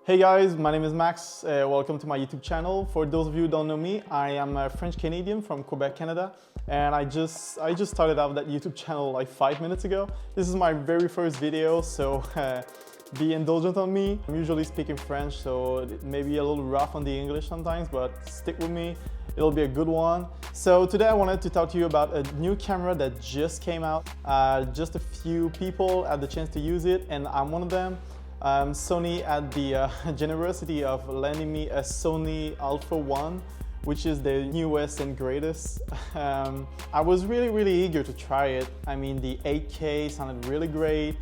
Hey guys, my name is Max. Welcome to my YouTube channel. For those of you who don't know me, I am a French Canadian from Quebec, Canada, and I just started out that YouTube channel like 5 minutes ago. This is my very first video, so be indulgent on me. I'm usually speaking French, so it may be a little rough on the English sometimes, but stick with me. It'll be a good one. So today I wanted to talk to you about a new camera that just came out. Just a few people had the chance to use it, and I'm one of them. Sony had the generosity of lending me a Sony Alpha 1, which is the newest and greatest. I was really eager to try it. I mean, the 8K sounded really great.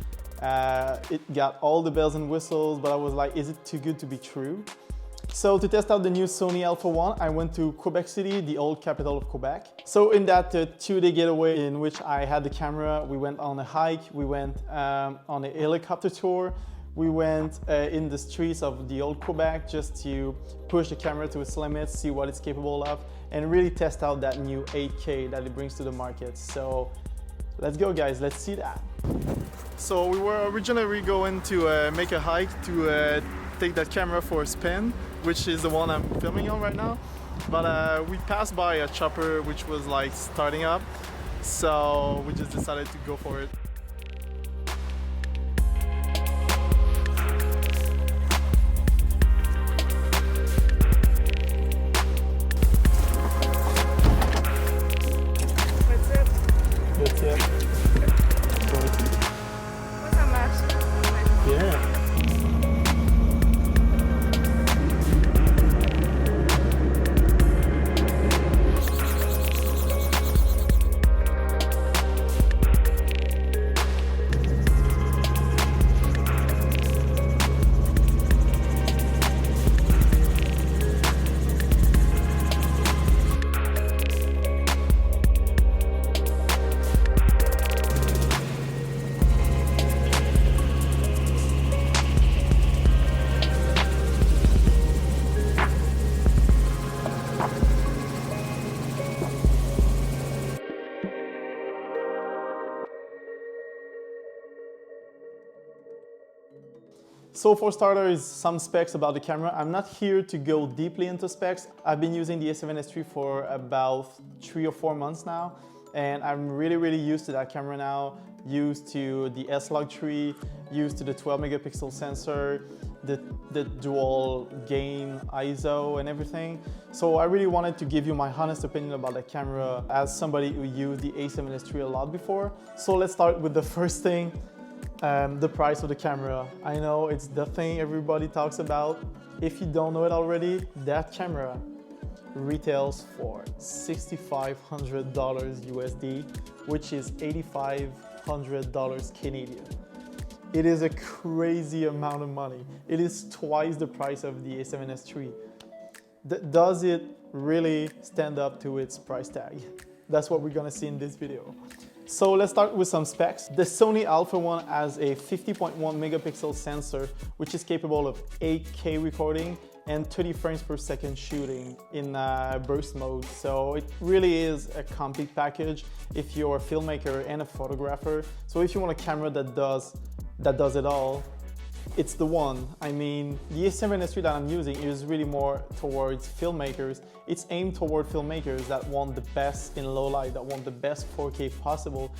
It got all the bells and whistles, but I was like, is it too good to be true? So to test out the new Sony Alpha 1, I went to Quebec City, the old capital of Quebec. So in that 2-day getaway in which I had the camera, we went on a hike, we went on a helicopter tour, we went in the streets of the old Quebec just to push the camera to its limits, see what it's capable of, and really test out that new 8K that it brings to the market. So let's go guys, let's see that. So we were originally going to make a hike to take that camera for a spin, which is the one I'm filming on right now. But we passed by a chopper which was like starting up, so we just decided to go for it. That's it. What's that match? Yeah. So for starters, some specs about the camera. I'm not here to go deeply into specs. I've been using the A7S III for about 3 or 4 months now, and I'm really used to that camera now, used to the S-Log3, used to the 12 megapixel sensor, the dual gain ISO and everything. So I really wanted to give you my honest opinion about the camera as somebody who used the A7S III a lot before. So let's start with the first thing. The price of the camera. I know it's the thing everybody talks about. If you don't know it already, that camera retails for $6,500 USD, which is $8,500 Canadian. It is a crazy amount of money. It is twice the price of the A7S III. Does it really stand up to its price tag? That's what we're gonna see in this video. So let's start with some specs. The Sony Alpha 1 has a 50.1 megapixel sensor, which is capable of 8K recording and 30 frames per second shooting in burst mode. So it really is a complete package if you're a filmmaker and a photographer. So if you want a camera that does it all, it's the one. I mean, the A7S III that I'm using is really more towards filmmakers. It's aimed toward filmmakers that want the best in low light, that want the best 4K possible.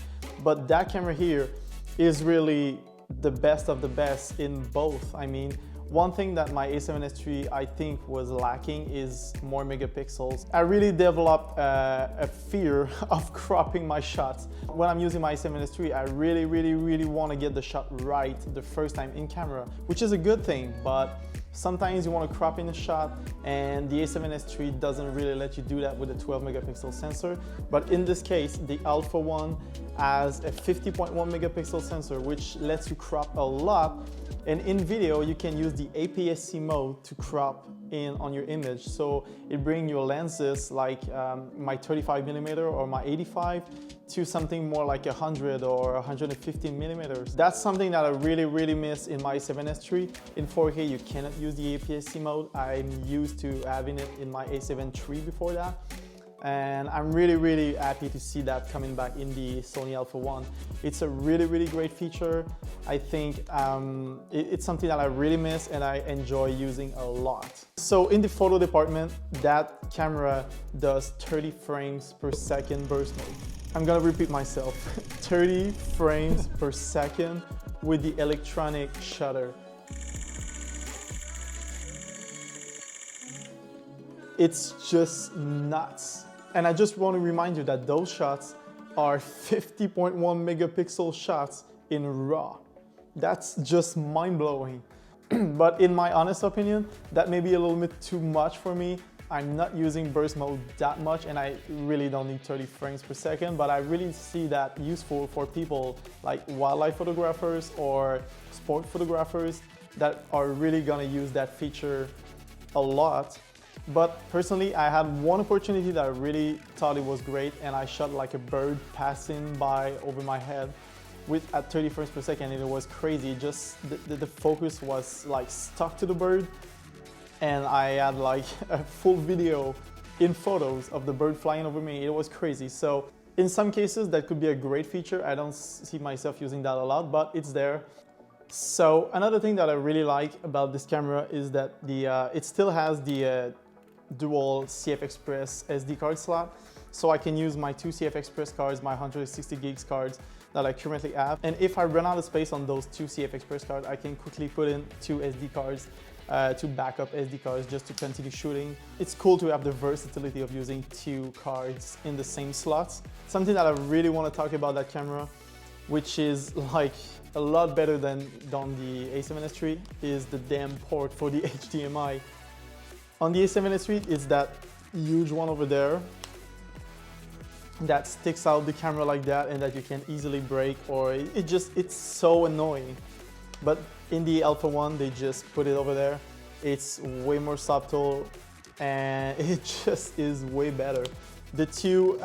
But that camera here is really the best of the best in both. I mean, one thing that my A7S III I think was lacking is more megapixels. I really developed a fear of cropping my shots. When I'm using my A7S III, I really want to get the shot right the first time in camera, which is a good thing, but sometimes you want to crop in a shot and the A7S III doesn't really let you do that with a 12 megapixel sensor. But in this case, the Alpha 1 has a 50.1 megapixel sensor, which lets you crop a lot. And in video, you can use the APS-C mode to crop in on your image. So it brings your lenses like my 35mm or my 85 to something more like 100 or 115 millimeters. That's something that I really miss in my A7S III. In 4K, you cannot use the APS-C mode. I'm used to having it in my A7 III before that. And I'm really happy to see that coming back in the Sony Alpha 1. It's a really great feature. I think it's something that I really miss and I enjoy using a lot. So in the photo department, that camera does 30 frames per second burst mode. I'm gonna repeat myself, 30 frames per second with the electronic shutter. It's just nuts. And I just want to remind you that those shots are 50.1 megapixel shots in RAW. That's just mind-blowing. But in my honest opinion, that may be a little bit too much for me. I'm not using burst mode that much and I really don't need 30 frames per second, but I really see that useful for people like wildlife photographers or sport photographers that are really gonna use that feature a lot. But personally, I had one opportunity that I really thought it was great and I shot like a bird passing by over my head at 30 frames per second and it was crazy. Just the focus was like stuck to the bird and I had like a full video in photos of the bird flying over me. It was crazy. So in some cases that could be a great feature. I don't see myself using that a lot, but it's there. So another thing that I really like about this camera is that it still has the dual CF Express SD card slot. So I can use my two CF Express cards, my 160 gigs cards that I currently have. And if I run out of space on those two CF Express cards, I can quickly put in two SD cards, two backup SD cards just to continue shooting. It's cool to have the versatility of using two cards in the same slots. Something that I really want to talk about that camera, which is like a lot better than on the A7S III, is the damn port for the HDMI. On the A7S III, it's that huge one over there that sticks out the camera like that and that you can easily break, or it's so annoying. But in the Alpha 1, they just put it over there. It's way more subtle and it just is way better. The two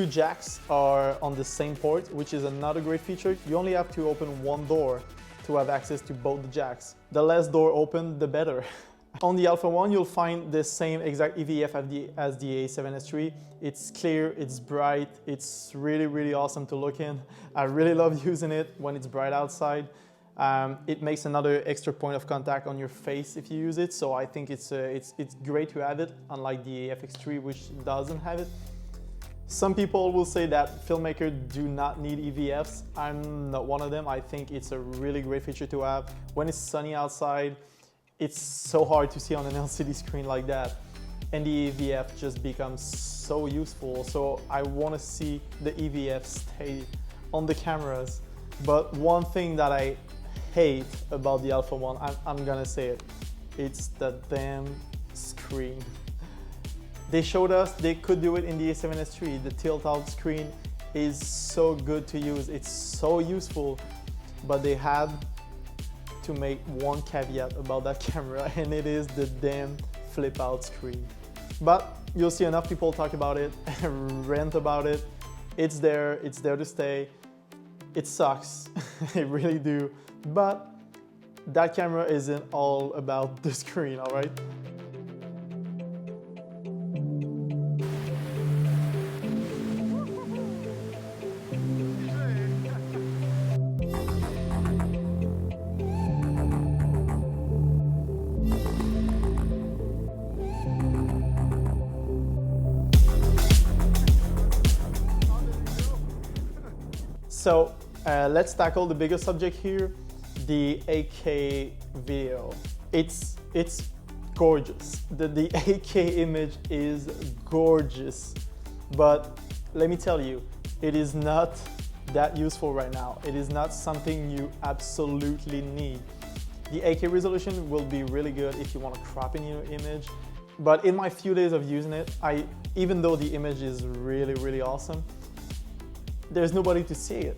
jacks are on the same port, which is another great feature. You only have to open one door to have access to both the jacks. The less door open, the better. On the Alpha 1, you'll find the same exact EVF as the A7S III. It's clear, it's bright, it's really awesome to look in. I really love using it when it's bright outside. It makes another extra point of contact on your face if you use it, so I think it's great to have it, unlike the FX3, which doesn't have it. Some people will say that filmmakers do not need EVFs. I'm not one of them. I think it's a really great feature to have. When it's sunny outside, it's so hard to see on an LCD screen like that. And the EVF just becomes so useful. So I want to see the EVF stay on the cameras. But one thing that I hate about the Alpha 1, I'm gonna say it, it's the damn screen. They showed us they could do it in the A7S III. The tilt-out screen is so good to use. It's so useful, but they had to make one caveat about that camera, and it is the damn flip-out screen. But you'll see enough people talk about it, rant about it. It's there to stay. It sucks, it really do. But that camera isn't all about the screen, all right? So let's tackle the biggest subject here, the 8K video. It's gorgeous. The 8K image is gorgeous, but let me tell you, it is not that useful right now. It is not something you absolutely need. The 8K resolution will be really good if you want to crop in your image, but in my few days of using it, even though the image is really awesome, there's nobody to see it.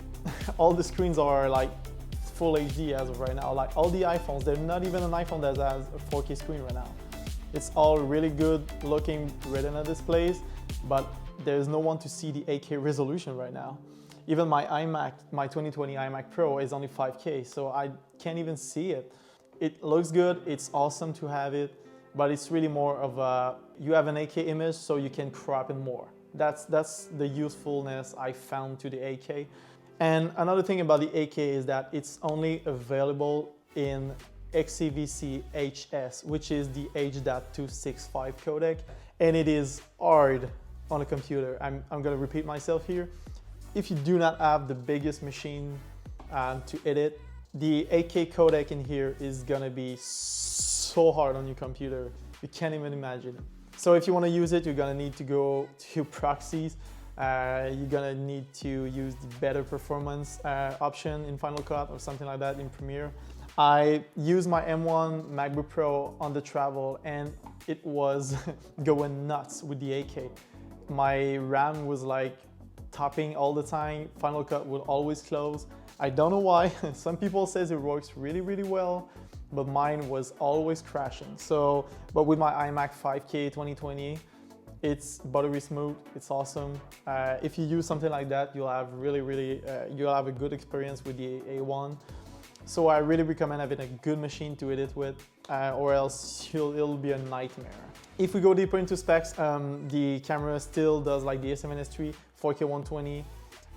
All the screens are like full HD as of right now. Like all the iPhones, there's not even an iPhone that has a 4K screen right now. It's all really good looking Retina displays, but there's no one to see the 8K resolution right now. Even my iMac, my 2020 iMac Pro is only 5K, so I can't even see it. It looks good, it's awesome to have it, but it's really more of a, you have an 8K image so you can crop it more. That's the usefulness I found to the 8K. And another thing about the 8K is that it's only available in XEVC HS, which is the H.265 codec, and it is hard on a computer. I'm gonna repeat myself here. If you do not have the biggest machine to edit, the 8K codec in here is gonna be so hard on your computer. You can't even imagine. So if you wanna use it, you're gonna need to go to proxies. You're gonna need to use the better performance option in Final Cut or something like that in Premiere. I used my M1 MacBook Pro on the travel and it was going nuts with the 8K. My RAM was like topping all the time. Final Cut would always close. I don't know why. Some people says it works really, really well, but mine was always crashing. So, but with my iMac 5K 2020, it's buttery smooth, it's awesome. If you use something like that, you'll have you'll have a good experience with the A1. So I really recommend having a good machine to edit with, or else it'll be a nightmare. If we go deeper into specs, the camera still does like the A7S III, 4K 120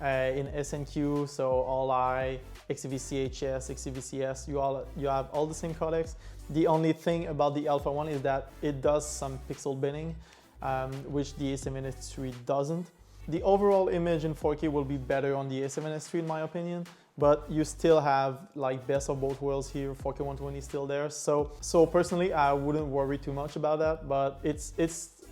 in SNQ, so all-eye, XEVC HS, XEVCS, you have all the same codecs. The only thing about the Alpha one is that it does some pixel binning, which the A7S III doesn't. The overall image in 4K will be better on the A7S III in my opinion, but you still have like best of both worlds here, 4K 120 is still there. So personally, I wouldn't worry too much about that, but it's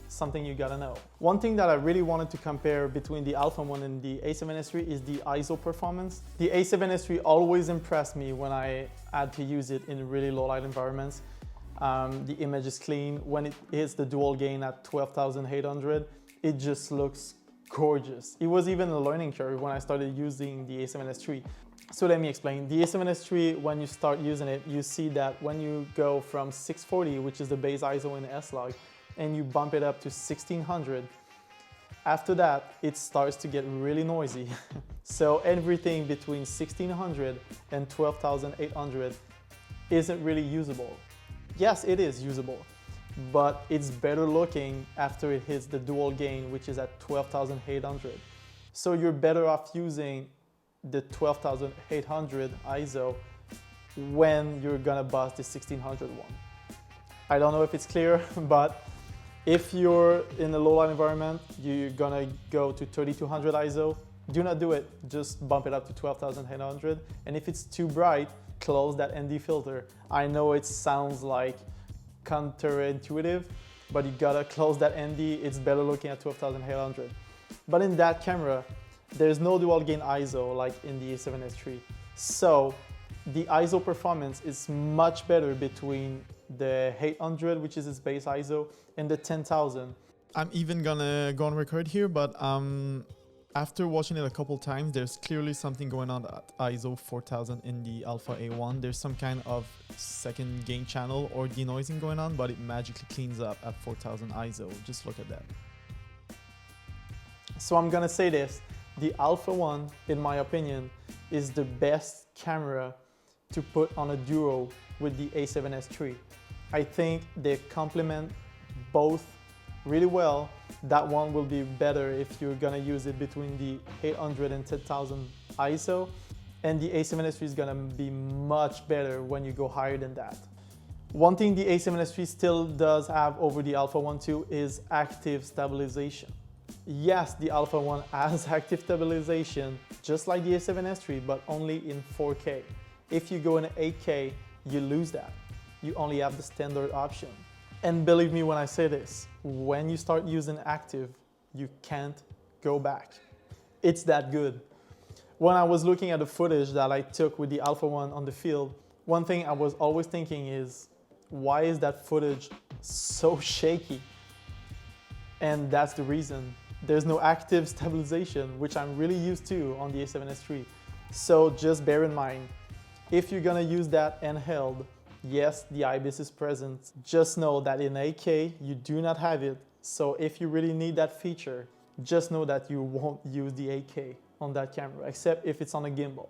something you gotta know. One thing that I really wanted to compare between the Alpha one and the A7S III is the ISO performance. The A7S III always impressed me when I had to use it in really low light environments. The image is clean. When it hits the dual gain at 12,800, it just looks gorgeous. It was even a learning curve when I started using the A7S III. So let me explain. The A7S III, when you start using it, you see that when you go from 640, which is the base ISO in S-Log, and you bump it up to 1600, after that, it starts to get really noisy. So everything between 1600 and 12,800 isn't really usable. Yes, it is usable, but it's better looking after it hits the dual gain, which is at 12,800. So you're better off using the 12,800 ISO when you're gonna bust the 1600 one. I don't know if it's clear, but if you're in a low light environment, you're gonna go to 3200 ISO. Do not do it, just bump it up to 12,800. And if it's too bright, close that ND filter. I know it sounds like counterintuitive, but you gotta close that ND. It's better looking at 12,800. But in that camera, there's no dual gain ISO like in the A7S III. So the ISO performance is much better between the 800, which is its base ISO, and the 10,000. I'm even gonna go on record here, but after watching it a couple times, there's clearly something going on at ISO 4000 in the Alpha A1. There's some kind of second gain channel or denoising going on, but it magically cleans up at 4000 ISO. Just look at that. So I'm gonna say this, the Alpha one, in my opinion, is the best camera to put on a duo with the A7S III. I think they complement both really well. That one will be better if you're gonna use it between the 800 and 10,000 ISO, and the A7S III is gonna be much better when you go higher than that. One thing the A7S III still does have over the Alpha one too is active stabilization. Yes, the Alpha one has active stabilization, just like the A7S III, but only in 4K. If you go in 8K, you lose that. You only have the standard option. And believe me when I say this, when you start using active, you can't go back. It's that good. When I was looking at the footage that I took with the Alpha one on the field, one thing I was always thinking is, why is that footage so shaky? And that's the reason. There's no active stabilization, which I'm really used to on the A7S III. So just bear in mind, if you're gonna use that handheld, yes, the IBIS is present. Just know that in 8K, you do not have it. So if you really need that feature, just know that you won't use the 8K on that camera, except if it's on a gimbal.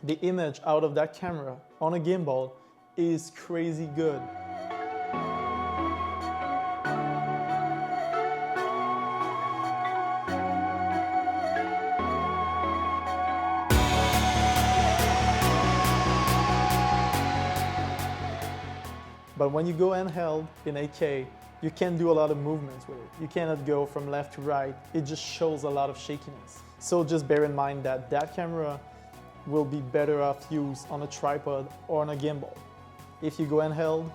The image out of that camera on a gimbal is crazy good. But when you go handheld in 8K, you can't do a lot of movements with it. You cannot go from left to right. It just shows a lot of shakiness. So just bear in mind that that camera will be better off used on a tripod or on a gimbal. If you go handheld,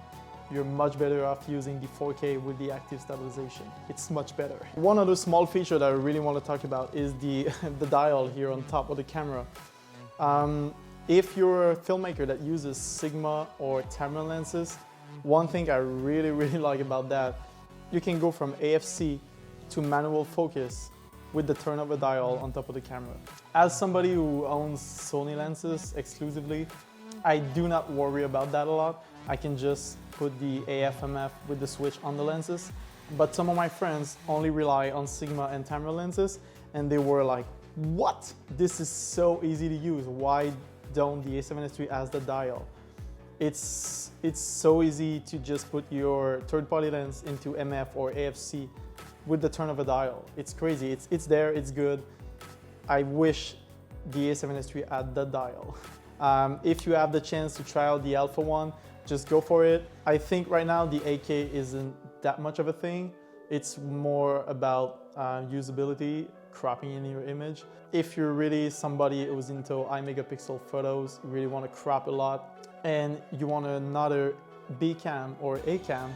you're much better off using the 4K with the active stabilization. It's much better. One other small feature that I really want to talk about is the dial here on top of the camera. If you're a filmmaker that uses Sigma or Tamron lenses, one thing I really like about that, you can go from AFC to manual focus with the turn of a dial on top of the camera. As somebody who owns Sony lenses exclusively, I do not worry about that a lot. I can just put the AFMF with the switch on the lenses. But some of my friends only rely on Sigma and Tamron lenses, and they were like, what? This is so easy to use. Why don't the A7S III has the dial? It's so easy to just put your third-party lens into MF or AFC with the turn of a dial. It's crazy. It's there, it's good. I wish the A7S III had the dial. If you have the chance to try out the Alpha one, just go for it. I think right now the 8K isn't that much of a thing. It's more about usability, cropping in your image. If you're really somebody who's into high megapixel photos, you really want to crop a lot, and you want another B cam or A cam,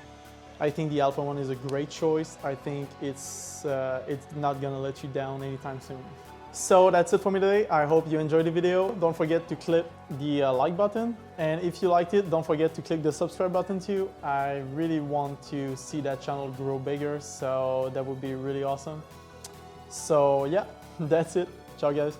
I think the Alpha one is a great choice. I think it's not gonna let you down anytime soon. So that's it for me today. I hope you enjoyed the video. Don't forget to click the like button. And if you liked it, don't forget to click the subscribe button too. I really want to see that channel grow bigger, so that would be really awesome. So yeah, that's it. Ciao guys.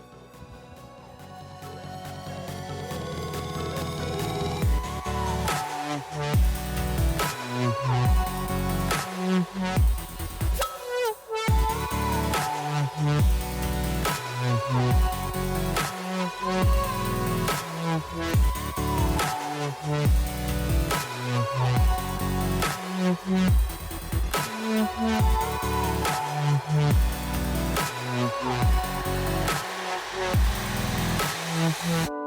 Mm-hmm.